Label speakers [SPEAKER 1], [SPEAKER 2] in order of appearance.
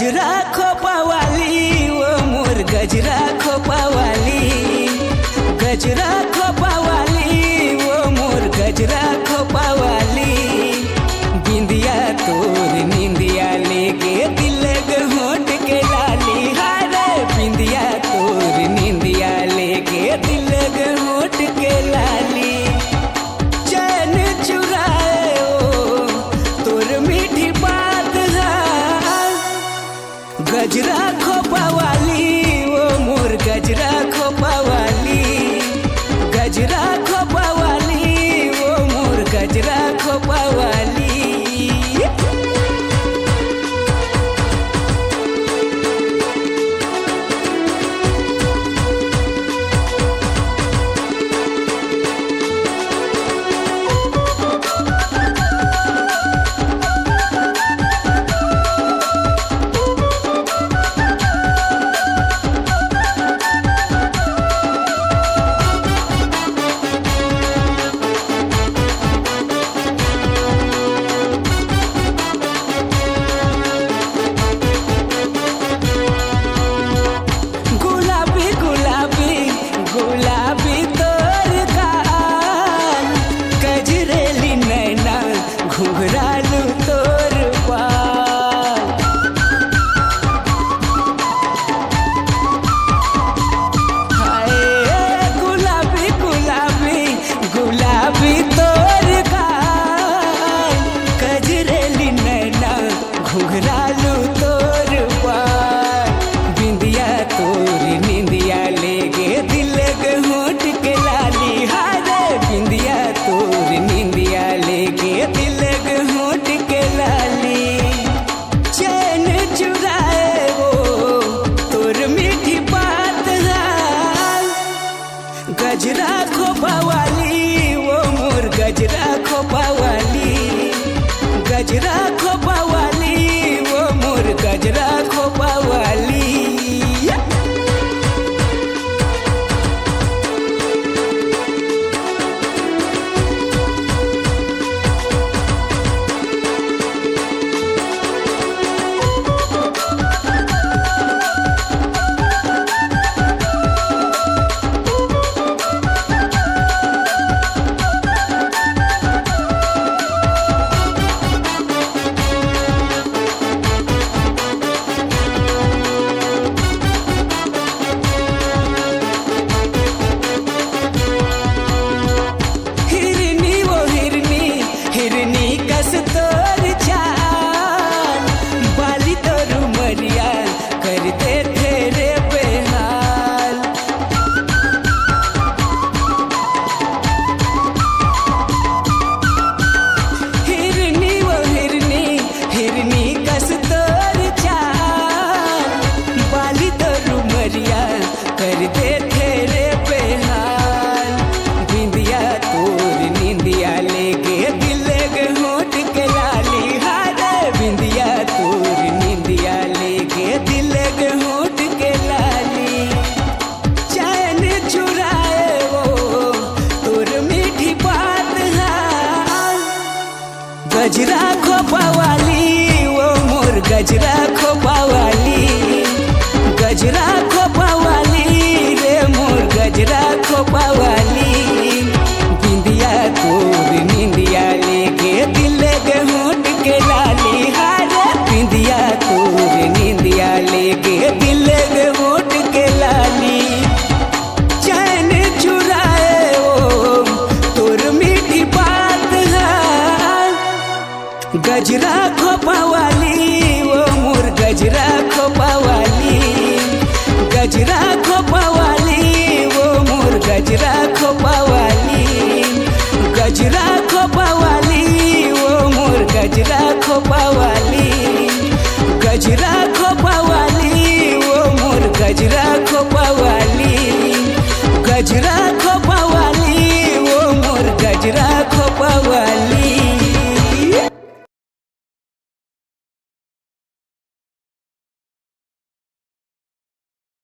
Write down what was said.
[SPEAKER 1] गजरा खोपावाली वो मोर गजरा खोपावाली, गजरा खोपावाली वो मोर गजरा खोपावाली। बिंदिया तोर निंदिया लेके दिल के होठ के लाली, हारे बिंदिया तोर निंदिया लेके दिल के होठ के लाली। चैन चुराए ओ तोर मीठी बात है, गजरा खोपावाली वो मोर गजरा खोपावाली, गजरा खोपावाली वो मोर गजरा खोपावाली। गुलाबी तोर गाल, गजरेली नैना घुघरालू तोर बाल। हाय गुलाबी गुलाबी गुलाबी तोर गाल, गजरेली नैना घुघरालू तोर बाल। बिंदिया तोर निंदिया लेगे दिल के होठ के लाली, हारे बिंदिया तोर निंदिया लेके दिल के होठ के लाली। चैन चुराए वो तोर मीठी बात है, गजरा खोपावाली वो मोर गजरा खोपावाली, गजरा खोपावाली वो मोर गजरा खोपावाली। हिरनी कस तोर चाल, बाली तोर उमरिया करते तेरे बेहाल। हिरनी वो हिरनी हिरनी कस तोर चाल, बाली तोर उमरिया करते तेरे बेहाल। बिंदिया तोर निंदिया लेके दिल के होठ के लाली, हारे बिंदिया तोर निंदिया लेके दिल के होठ के लाली। चैन चुराए वो तोर मीठी बात है, गजरा खोपावाली वो मोर गजरा खोपावाली, गजरा खोपावाली रे मोर गजरा खोपावाली। बिंदिया तोर निंदिया लेके दिल के होठ के लाली, हारे बिंदिया तोर निंदिया लेके दिल के होठ के लाली। चैन चुराए वो तोर मीठी बात है, गजरा खोपावाली